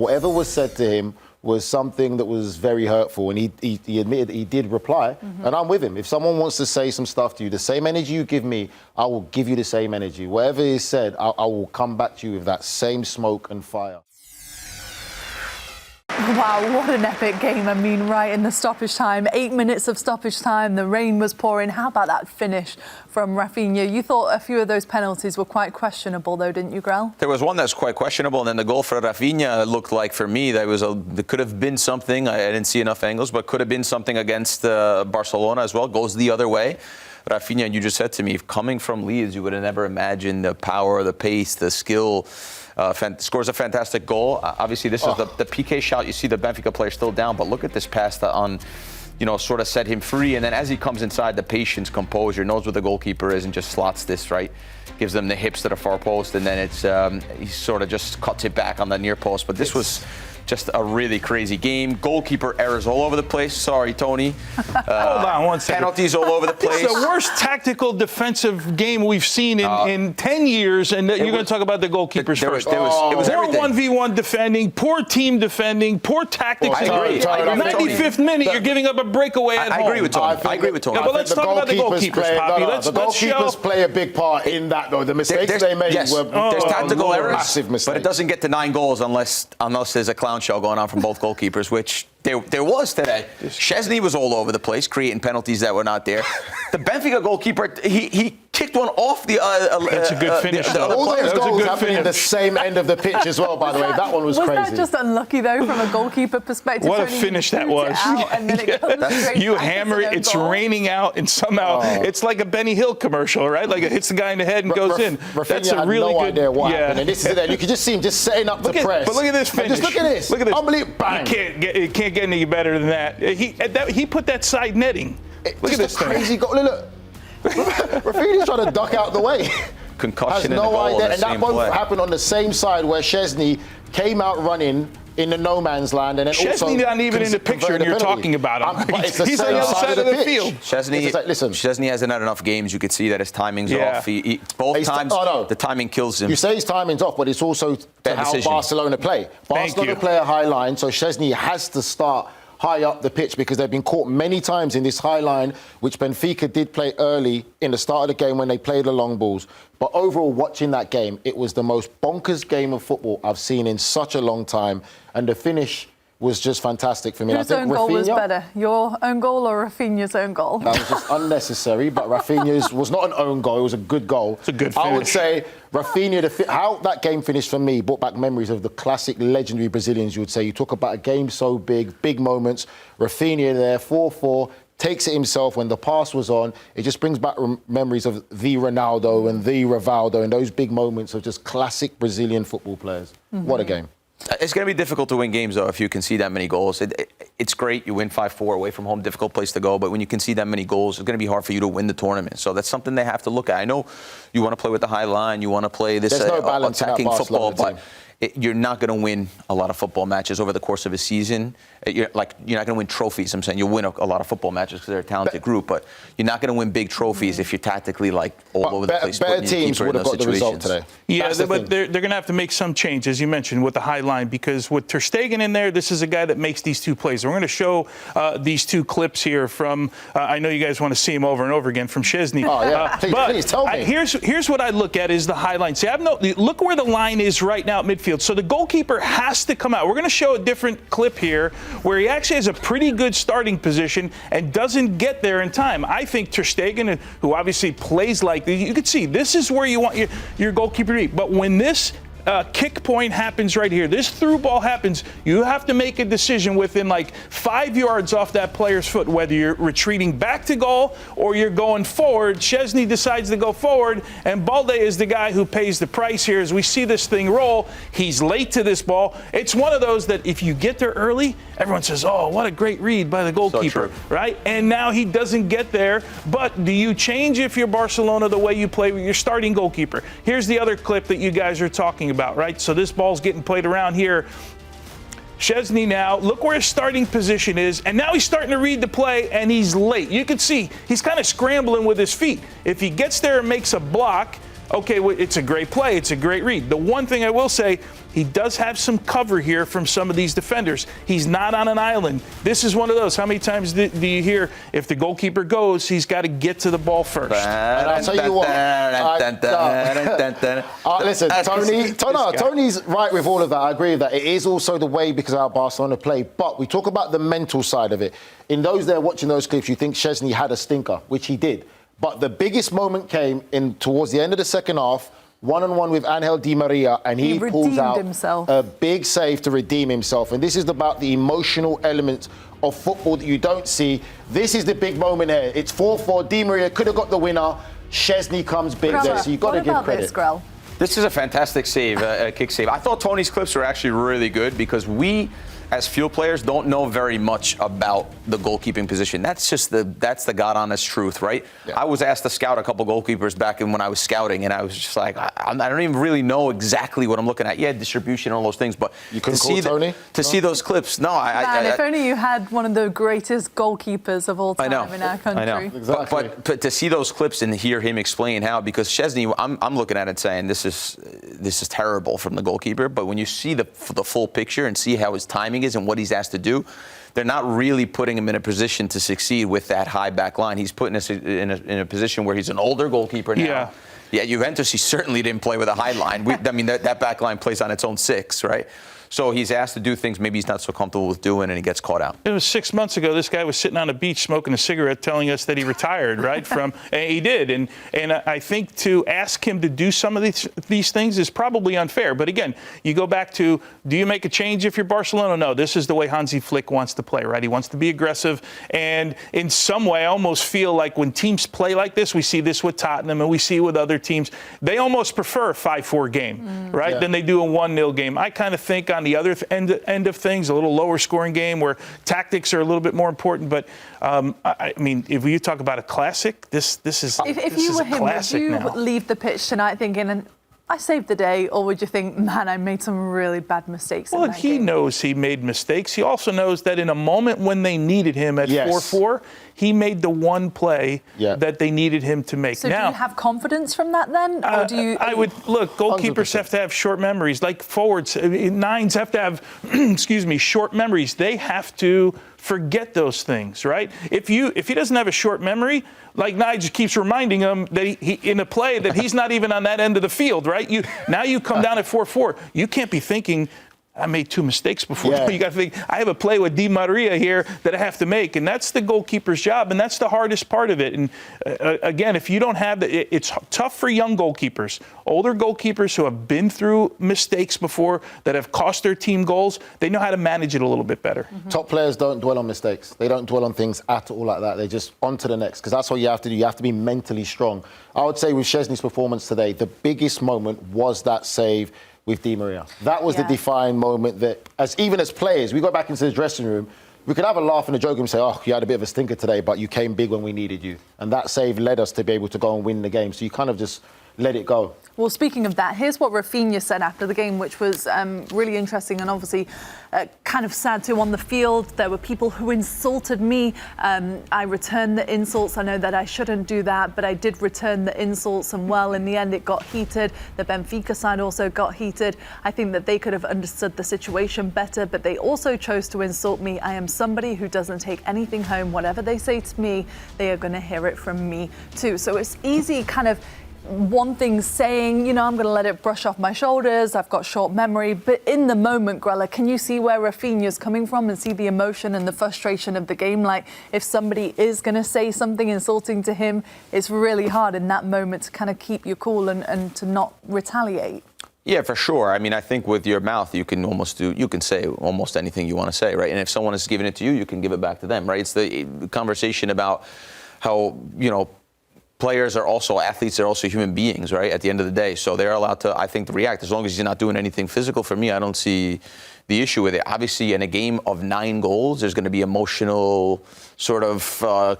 whatever was said to him was something that was very hurtful, and he admitted he did reply, and I'm with him. If someone wants to say some stuff to you, the same energy you give me, I will give you the same energy. Whatever is said, I will come back to you with that same smoke and fire. Wow, what an epic game. I mean, right in the stoppage time, 8 minutes of stoppage time, the rain was pouring. How about that finish from Raphinha? You thought a few of those penalties were quite questionable, though, didn't you, Grell? There was one that's quite questionable, and then the goal for Raphinha looked like, for me, there could have been something. I didn't see enough angles, but could have been something against Barcelona as well. Goes the other way. Raphinha, you just said to me, coming from Leeds, you would have never imagined the power, the pace, the skill. Scores a fantastic goal. Obviously, this is the PK shot. You see the Benfica player still down, but look at this pass that sort of set him free. And then as he comes inside, the patience, composure, knows where the goalkeeper is and just slots this, right? Gives them the hips to the far post, and then he sort of just cuts it back on the near post. But this was just a really crazy game. Goalkeeper errors all over the place. Sorry, Tony. Hold on one second. Penalties all over the place. It's the worst tactical defensive game we've seen in 10 years, and you're going to talk about the goalkeepers first. It was poor everything. 1v1 defending, poor team defending, poor tactics. I agree. 95th minute, you're giving up a breakaway at home. I agree with Tony. I agree with Tony. Yeah, but let's talk about the goalkeepers, Poppy. The goalkeepers play a big part in that, though. The mistakes they made were there's tactical errors, massive mistakes. but it doesn't get to 9 goals unless there's a clown show going on from both goalkeepers, which there was today. Szczęsny was all over the place, creating penalties that were not there. The Benfica goalkeeper, he kicked one off the. That's a good finish. All those goals happened in the same end of the pitch as well, by the way. That one was crazy. Was that just unlucky, though, from a goalkeeper perspective? What a finish that was. And then it comes straight you back hammer it, it's raining out, and somehow it's like a Benny Hill commercial, right? Like it hits the guy in the head and goes in. That's a really good idea what happened. And this is it. You can just see him just setting up the press. But look at this finish. Just look at this. Look at this. Unbelievable. Bang. It can't get any better than that. He put that side netting. Look at this crazy goal. Look. Raphinha's trying to duck out the way. Concussion has no in the goal idea. in the And that same both play. happened on the same side where Szczęsny came out running in the no man's land, and then Szczęsny not even in the picture, and you're talking about him. He's on the other side of the field. Szczęsny hasn't had enough games. You could see that his timing's off. Both times, the timing kills him. You say his timing's off, but it's also to how Barcelona play. Barcelona play a high line, so Szczęsny has to start high up the pitch because they've been caught many times in this high line, which Benfica did play early in the start of the game when they played the long balls. But overall, watching that game, it was the most bonkers game of football I've seen in such a long time. And the finish was just fantastic for me. Whose own goal was better, your own goal or Raphinha's own goal? That was just unnecessary, but Raphinha's was not an own goal, it was a good goal. It's a good finish. I would say Raphinha, how that game finished for me brought back memories of the classic legendary Brazilians, you would say. You talk about a game so big moments. Raphinha there, 4-4, takes it himself when the pass was on. It just brings back memories of the Ronaldo and the Rivaldo and those big moments of just classic Brazilian football players. What a game. It's going to be difficult to win games, though, if you concede that many goals. It's great. You win 5-4 away from home, difficult place to go. But when you concede that many goals, it's going to be hard for you to win the tournament. So that's something they have to look at. I know you want to play with the high line. You want to play this attacking football. But you're not going to win a lot of football matches over the course of a season. You're not going to win trophies. I'm saying you'll win a lot of football matches because they're a talented group, but you're not going to win big trophies if you're tactically all over the place. Better teams would have got the result today. Yeah, but they're going to have to make some change, as you mentioned, with the high line, because with Ter Stegen in there, this is a guy that makes these two plays. We're going to show these two clips here from, I know you guys want to see him over and over again, from Szczęsny. Oh, yeah. Please tell me. Here's what I look at is the high line. See, look where the line is right now at midfield. So the goalkeeper has to come out. We're going to show a different clip here where he actually has a pretty good starting position and doesn't get there in time. I think Ter Stegen, who obviously plays like this, you can see this is where you want your goalkeeper to be. But when this kick point happens right here, this through ball happens, you have to make a decision within like 5 yards off that player's foot, whether you're retreating back to goal or you're going forward. Szczęsny decides to go forward, and Balde is the guy who pays the price here as we see this thing roll. He's late to this ball. It's one of those that if you get there early, everyone says, oh, what a great read by the goalkeeper, right? And now he doesn't get there. But do you change, if you're Barcelona, the way you play with your starting goalkeeper? Here's the other clip that you guys are talking about, right? So this ball's getting played around here. Szczęsny now, look where his starting position is, and now he's starting to read the play, and he's late. You can see he's kind of scrambling with his feet. If he gets there and makes a block, okay, well, it's a great play, it's a great read. The one thing I will say, he does have some cover here from some of these defenders. He's not on an island. This is one of those. How many times do you hear if the goalkeeper goes, he's got to get to the ball first? And I'll tell you what. Listen, Tony's right with all of that. I agree with that. It is also the way because of how Barcelona play. But we talk about the mental side of it. In those there watching those clips, you think Szczęsny had a stinker, which he did. But the biggest moment came in towards the end of the second half, one-on-one with Angel Di Maria, and he pulls out a big save to redeem himself. And this is about the emotional element of football that you don't see. This is the big moment here. It's 4-4. Di Maria could have got the winner. Szczęsny comes big there, so you've got to give credit. This is a fantastic save, a kick save. I thought Tony's clips were actually really good because we, as field players, don't know very much about the goalkeeping position. That's the God honest truth, right? Yeah. I was asked to scout a couple goalkeepers back when I was scouting, and I was just like, I don't even really know exactly what I'm looking at. Yeah, distribution, all those things, but you couldn't call Tony? See those clips. No, if only you had one of the greatest goalkeepers of all time in our country. I know. Exactly. But to see those clips and hear him explain how, because Szczęsny, I'm looking at it saying this is terrible from the goalkeeper, but when you see the full picture and see how his timing is and what he's asked to do, they're not really putting him in a position to succeed with that high back line. He's putting us in a position where he's an older goalkeeper now. Yeah, Juventus, he certainly didn't play with a high line. I mean, that back line plays on its own 6, right? So he's asked to do things maybe he's not so comfortable with doing, and he gets caught out. It was 6 months ago. This guy was sitting on a beach smoking a cigarette, telling us that he retired, right? And he did, and I think to ask him to do some of these things is probably unfair. But again, you go back to, do you make a change if you're Barcelona? No, this is the way Hansi Flick wants to play, right? He wants to be aggressive, and in some way, I almost feel like when teams play like this, we see this with Tottenham, and we see it with other teams. They almost prefer a 5-4 game, right? Than they do a 1-0 game. I kind of think on the other end of things, a little lower scoring game where tactics are a little bit more important. But I mean, if you talk about a classic, this is if you were him, would you leave the pitch tonight thinking, I saved the day, or would you think, man, I made some really bad mistakes? Well, he knows he made mistakes. He also knows that in a moment when they needed him at 4-4, he made the one play that they needed him to make. So do you have confidence from that then? Or do you? I would look. Goalkeepers 100%. Have to have short memories, like forwards. Nines have to have, short memories. They have to forget those things, right? If he doesn't have a short memory, like Nigel keeps reminding him that he in a play that he's not even on that end of the field, right? Now you come down at 4-4. You can't be thinking, I made 2 mistakes before. You got to think, I have a play with Di Maria here that I have to make, and that's the goalkeeper's job, and that's the hardest part of it. And again, if you don't have it's tough for young goalkeepers, older goalkeepers who have been through mistakes before that have cost their team goals. They know how to manage it a little bit better. Top players don't dwell on mistakes. They don't dwell on things at all like that. They just on to the next, because that's what you have to do. You have to be mentally strong. I would say with Szczęsny's performance today, the biggest moment was that save with Di Maria. That was the defining moment that, even as players, we go back into the dressing room, we could have a laugh and a joke and say, oh, you had a bit of a stinker today, but you came big when we needed you. And that save led us to be able to go and win the game. So you kind of just let it go. Well, speaking of that, here's what Raphinha said after the game, which was really interesting and obviously kind of sad too. On the field, there were people who insulted me. I returned the insults. I know that I shouldn't do that, but I did return the insults. And well, in the end, it got heated. The Benfica side also got heated. I think that they could have understood the situation better, but they also chose to insult me. I am somebody who doesn't take anything home. Whatever they say to me, they are going to hear it from me too. So it's easy kind of one thing saying, I'm going to let it brush off my shoulders, I've got short memory. But in the moment, Grella, can you see where Raphinha's coming from and see the emotion and the frustration of the game? Like, if somebody is going to say something insulting to him, it's really hard in that moment to kind of keep your cool and to not retaliate. Yeah, for sure. I mean, I think with your mouth, you can say almost anything you want to say, right? And if someone is giving it to you, you can give it back to them, right? It's the conversation about how, players are also athletes, they're also human beings, right? At the end of the day. So they're allowed to, I think, to react. As long as you're not doing anything physical, for me, I don't see the issue with it. Obviously, in a game of 9 goals, there's going to be emotional sort of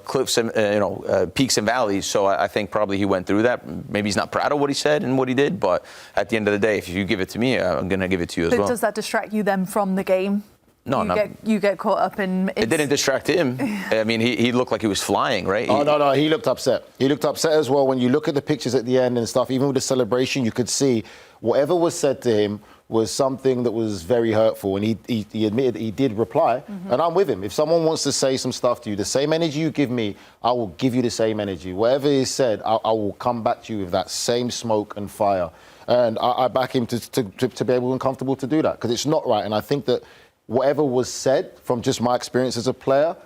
cliffs and, peaks and valleys. So I think probably he went through that. Maybe he's not proud of what he said and what he did, but at the end of the day, if you give it to me, I'm going to give it to you as well. But does that distract you then from the game? No, you get caught up in... It didn't distract him. I mean, he looked like he was flying, right? No, he looked upset. He looked upset as well. When you look at the pictures at the end and stuff, even with the celebration, you could see whatever was said to him was something that was very hurtful, and he admitted he did reply, and I'm with him. If someone wants to say some stuff to you, the same energy you give me, I will give you the same energy. Whatever is said, I will come back to you with that same smoke and fire. And I back him to be able and comfortable to do that, because it's not right. And I think that whatever was said, from just my experience as a player,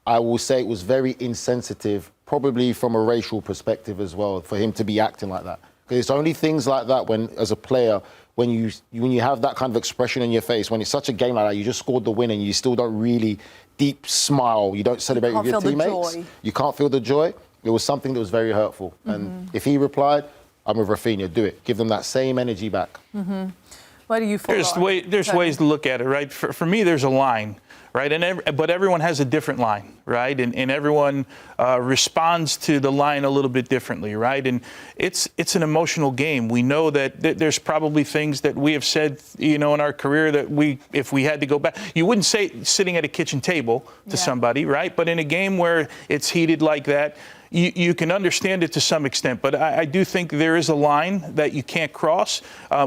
I will say it was very insensitive, probably from a racial perspective as well, for him to be acting like that. Because it's only things like that when, as a player, when you have that kind of expression in your face, when it's such a game like that, you just scored the win and you still don't really deep smile, you don't celebrate with your teammates. You can't feel the joy. It was something that was very hurtful. And if he replied, I'm with Raphinha, do it. Give them that same energy back. Where do you fall? There's ways to look at it, right? For me, there's a line, right? But everyone has a different line, right? And everyone responds to the line a little bit differently, right? And it's an emotional game. We know that there's probably things that we have said, in our career that if we had to go back, you wouldn't say sitting at a kitchen table to somebody, right? But in a game where it's heated like that, you can understand it to some extent, but I do think there is a line that you can't cross.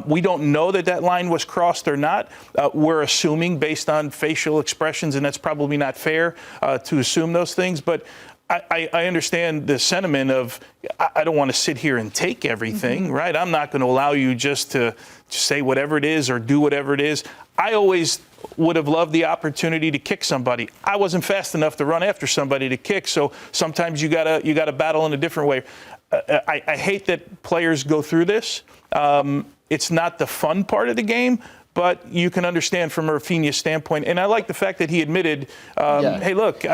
We don't know that line was crossed or not. We're assuming based on facial expressions, and that's probably not fair to assume those things. But I understand the sentiment of, I don't want to sit here and take everything, right? I'm not going to allow you just to say whatever it is or do whatever it is. I always would have loved the opportunity to kick somebody. I wasn't fast enough to run after somebody to kick, so sometimes you gotta battle in a different way. I hate that players go through this. It's not the fun part of the game, but you can understand from Raphinha's standpoint. And I like the fact that he admitted, hey, look,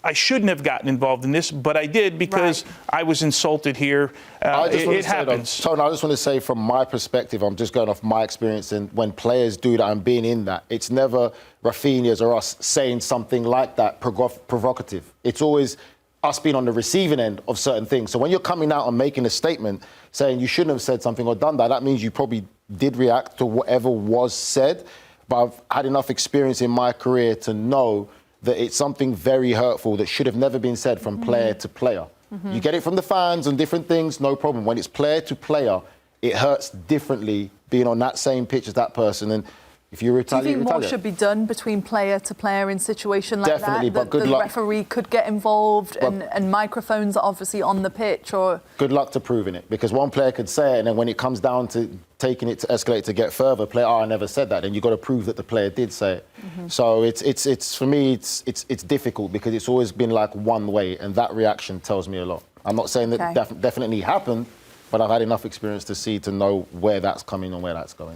I shouldn't have gotten involved in this, but I did because I was insulted here. It happens. Tony, I just want to say from my perspective, I'm just going off my experience, and when players do that and being in that, it's never Raphinha's or us saying something like that provocative. It's always us being on the receiving end of certain things. So when you're coming out and making a statement saying you shouldn't have said something or done that, that means you probably did react to whatever was said. But I've had enough experience in my career to know that it's something very hurtful that should have never been said from player to player. You get it from the fans and different things, no problem. When it's player to player, it hurts differently being on that same pitch as that person. And if you retaliate, do you think more should be done between player to player in a situation like Definitely, that? but good the luck. Referee could get involved, and microphones are obviously on the pitch. Or good luck to proving it, because one player could say it, and then when it comes down to taking it to escalate to get further, player, I never said that. Then you've got to prove that the player did say it. So it's for me, it's difficult because it's always been like one way, and that reaction tells me a lot. I'm not saying that definitely happened, but I've had enough experience to know where that's coming and where that's going.